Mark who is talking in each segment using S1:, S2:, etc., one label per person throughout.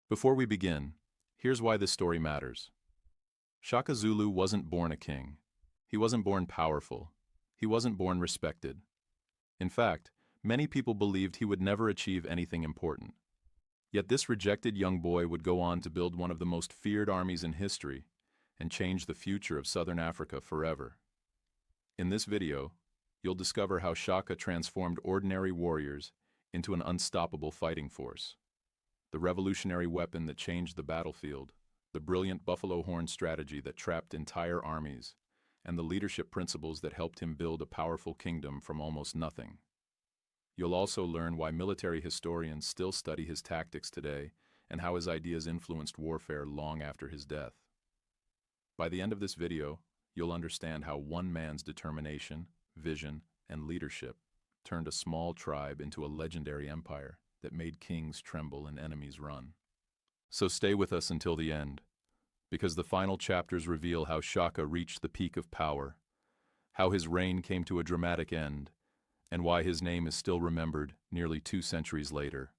S1: Before we begin, here's why this story matters. Shaka Zulu wasn't born a king. He wasn't born powerful. He wasn't born respected. In fact, many people believed he would never achieve anything important. Yet this rejected young boy would go on to build one of the most feared armies in history and change the future of Southern Africa forever. In this video, you'll discover how Shaka transformed ordinary warriors into an unstoppable fighting force. The revolutionary weapon that changed the battlefield, the brilliant buffalo horn strategy that trapped entire armies, and the leadership principles that helped him build a powerful kingdom from almost nothing. You'll also learn why military historians still study his tactics today and how his ideas influenced warfare long after his death. By the end of this video, you'll understand how one man's determination, vision, and leadership turned a small tribe into a legendary empire that made kings tremble and enemies run. So stay with us until the end, because the final chapters reveal how Shaka reached the peak of power, how his reign came to a dramatic end, and why his name is still remembered nearly 2 centuries later.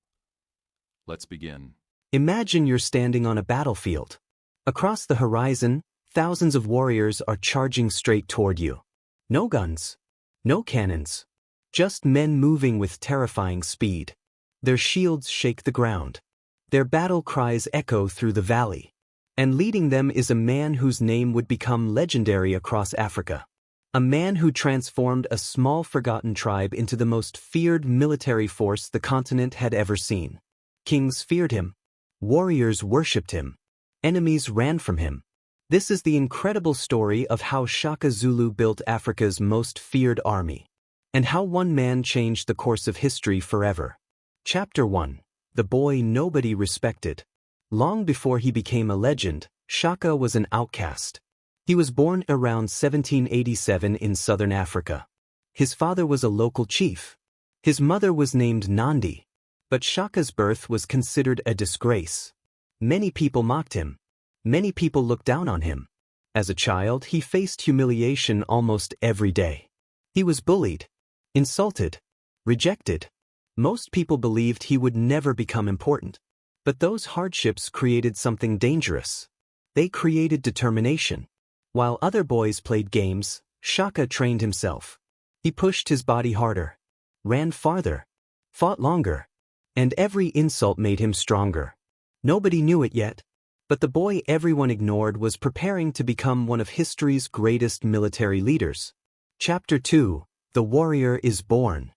S1: Let's begin.
S2: Imagine you're standing on a battlefield. Across the horizon, thousands of warriors are charging straight toward you. No guns, no cannons, just men moving with terrifying speed. Their shields shake the ground. Their battle cries echo through the valley. And leading them is a man whose name would become legendary across Africa. A man who transformed a small forgotten tribe into the most feared military force the continent had ever seen. Kings feared him. Warriors worshipped him. Enemies ran from him. This is the incredible story of how Shaka Zulu built Africa's most feared army, and how one man changed the course of history forever. Chapter 1. The boy nobody respected. Long before he became a legend, Shaka was an outcast. He was born around 1787 in southern Africa. His father was a local chief. His mother was named Nandi. But Shaka's birth was considered a disgrace. Many people mocked him. Many people looked down on him. As a child, he faced humiliation almost every day. He was bullied, insulted, rejected. Most people believed he would never become important. But those hardships created something dangerous. They created determination. While other boys played games, Shaka trained himself. He pushed his body harder, ran farther, fought longer, and every insult made him stronger. Nobody knew it yet, but the boy everyone ignored was preparing to become one of history's greatest military leaders. Chapter 2. The Warrior is Born.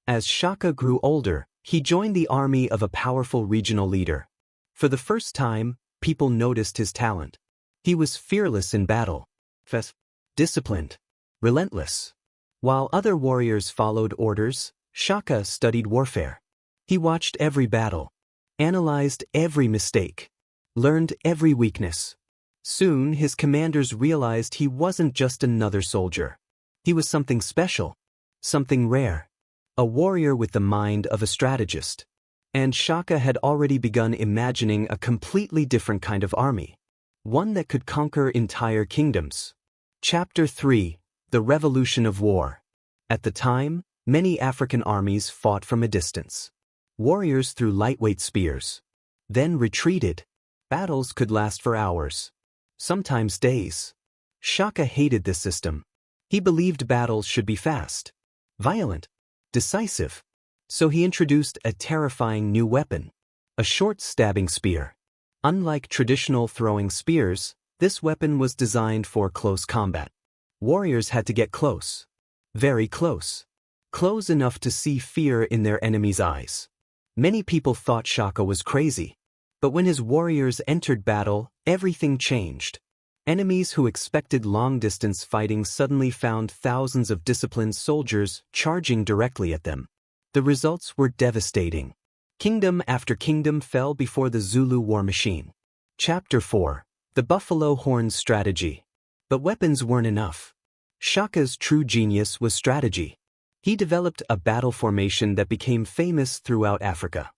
S2: As Shaka grew older, he joined the army of a powerful regional leader. For the first time, people noticed his talent. He was fearless in battle, disciplined, relentless. While other warriors followed orders, Shaka studied warfare. He watched every battle, analyzed every mistake, learned every weakness. Soon, his commanders realized he wasn't just another soldier. He was something special, something rare. A warrior with the mind of a strategist. And Shaka had already begun imagining a completely different kind of army. One that could conquer entire kingdoms. Chapter 3. The Revolution of War. At the time, many African armies fought from a distance. Warriors threw lightweight spears, then retreated. Battles could last for hours, sometimes days. Shaka hated this system. He believed battles should be fast, violent, decisive. So he introduced a terrifying new weapon, a short stabbing spear. Unlike traditional throwing spears, this weapon was designed for close combat. Warriors had to get close, very close, close enough to see fear in their enemies' eyes. Many people thought Shaka was crazy, but when his warriors entered battle, everything changed. Enemies who expected long-distance fighting suddenly found thousands of disciplined soldiers charging directly at them. The results were devastating. Kingdom after kingdom fell before the Zulu war machine. Chapter 4. The Buffalo Horn Strategy. But weapons weren't enough. Shaka's true genius was strategy. He developed a battle formation that became famous throughout Africa.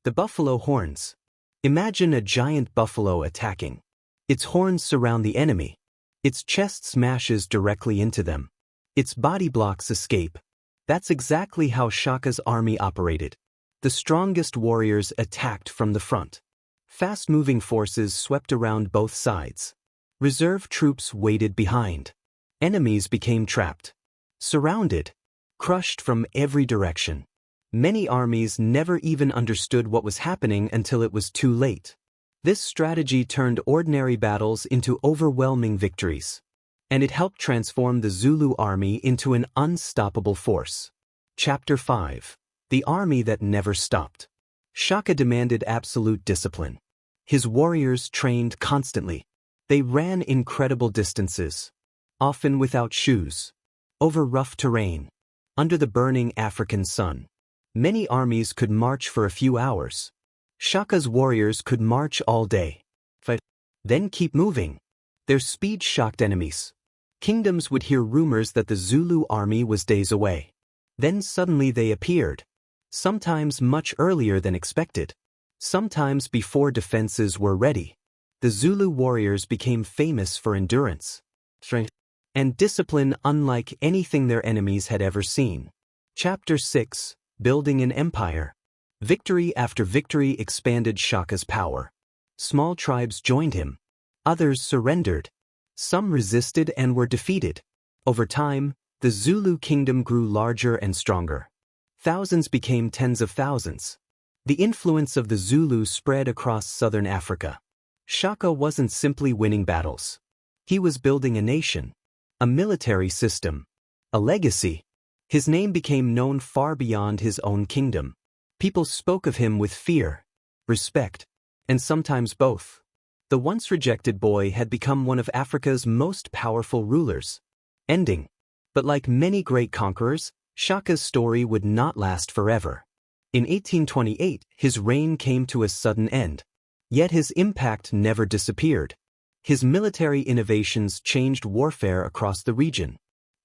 S2: The buffalo horns. Imagine a giant buffalo attacking. Its horns surround the enemy. Its chest smashes directly into them. Its body blocks escape. That's exactly how Shaka's army operated. The strongest warriors attacked from the front. Fast-moving forces swept around both sides. Reserve troops waited behind. Enemies became trapped, surrounded, crushed from every direction. Many armies never even understood what was happening until it was too late. This strategy turned ordinary battles into overwhelming victories, and it helped transform the Zulu army into an unstoppable force. Chapter 5. The Army That Never Stopped. Shaka demanded absolute discipline. His warriors trained constantly. They ran incredible distances, often without shoes, over rough terrain, under the burning African sun. Many armies could march for a few hours. Shaka's warriors could march all day, fight, then keep moving. Their speed shocked enemies. Kingdoms would hear rumors that the Zulu army was days away. Then suddenly they appeared, sometimes much earlier than expected, sometimes before defenses were ready. The Zulu warriors became famous for endurance, strength, and discipline unlike anything their enemies had ever seen. Chapter 6. Building an Empire. Victory after victory expanded Shaka's power. Small tribes joined him. Others surrendered. Some resisted and were defeated. Over time, the Zulu kingdom grew larger and stronger. Thousands became tens of thousands. The influence of the Zulu spread across southern Africa. Shaka wasn't simply winning battles. He was building a nation, a military system, a legacy. His name became known far beyond his own kingdom. People spoke of him with fear, respect, and sometimes both. The once rejected boy had become one of Africa's most powerful rulers. Ending. But like many great conquerors, Shaka's story would not last forever. In 1828, his reign came to a sudden end. Yet his impact never disappeared. His military innovations changed warfare across the region.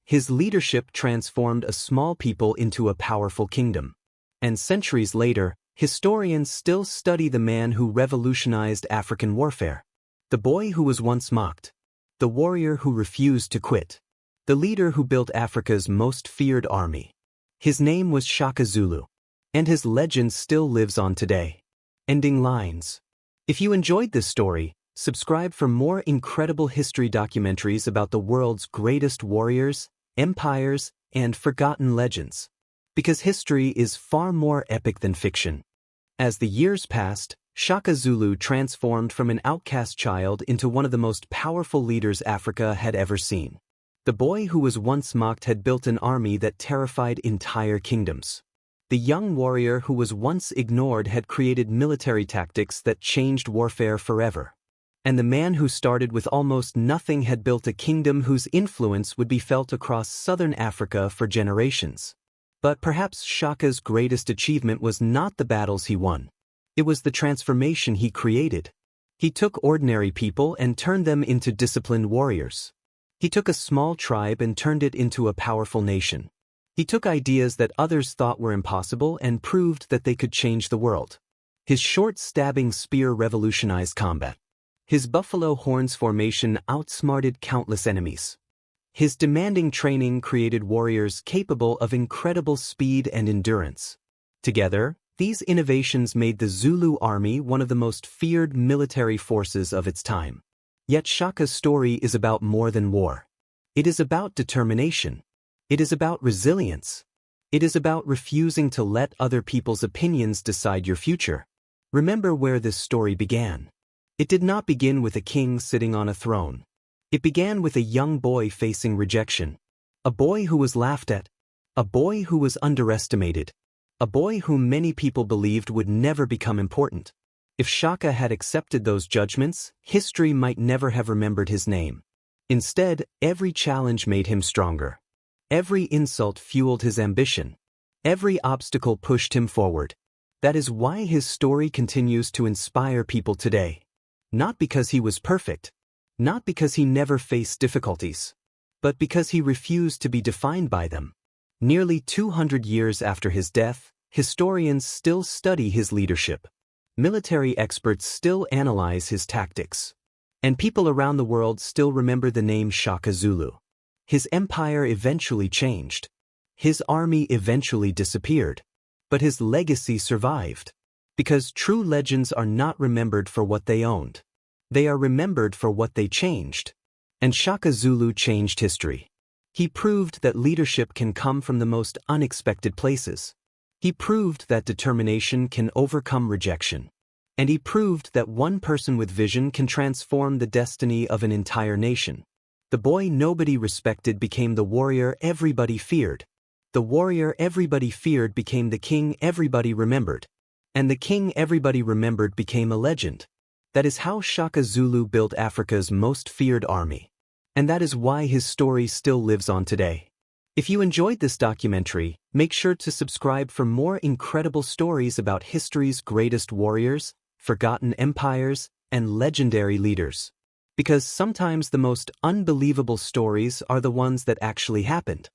S2: His leadership transformed a small people into a powerful kingdom. And centuries later, historians still study the man who revolutionized African warfare. The boy who was once mocked. The warrior who refused to quit. The leader who built Africa's most feared army. His name was Shaka Zulu. And his legend still lives on today. Ending lines. If you enjoyed this story, subscribe for more incredible history documentaries about the world's greatest warriors, empires, and forgotten legends. Because history is far more epic than fiction. As the years passed, Shaka Zulu transformed from an outcast child into one of the most powerful leaders Africa had ever seen. The boy who was once mocked had built an army that terrified entire kingdoms. The young warrior who was once ignored had created military tactics that changed warfare forever. And the man who started with almost nothing had built a kingdom whose influence would be felt across southern Africa for generations. But perhaps Shaka's greatest achievement was not the battles he won. It was the transformation he created. He took ordinary people and turned them into disciplined warriors. He took a small tribe and turned it into a powerful nation. He took ideas that others thought were impossible and proved that they could change the world. His short stabbing spear revolutionized combat. His buffalo horns formation outsmarted countless enemies. His demanding training created warriors capable of incredible speed and endurance. Together, these innovations made the Zulu army one of the most feared military forces of its time. Yet Shaka's story is about more than war. It is about determination. It is about resilience. It is about refusing to let other people's opinions decide your future. Remember where this story began. It did not begin with a king sitting on a throne. It began with a young boy facing rejection. A boy who was laughed at. A boy who was underestimated. A boy whom many people believed would never become important. If Shaka had accepted those judgments, history might never have remembered his name. Instead, every challenge made him stronger. Every insult fueled his ambition. Every obstacle pushed him forward. That is why his story continues to inspire people today. Not because he was perfect. Not because he never faced difficulties. But because he refused to be defined by them. Nearly 200 years after his death, historians still study his leadership. Military experts still analyze his tactics. And people around the world still remember the name Shaka Zulu. His empire eventually changed. His army eventually disappeared. But his legacy survived. Because true legends are not remembered for what they owned. They are remembered for what they changed. And Shaka Zulu changed history. He proved that leadership can come from the most unexpected places. He proved that determination can overcome rejection. And he proved that one person with vision can transform the destiny of an entire nation. The boy nobody respected became the warrior everybody feared. The warrior everybody feared became the king everybody remembered. And the king everybody remembered became a legend. That is how Shaka Zulu built Africa's most feared army. And that is why his story still lives on today. If you enjoyed this documentary, make sure to subscribe for more incredible stories about history's greatest warriors, forgotten empires, and legendary leaders. Because sometimes the most unbelievable stories are the ones that actually happened.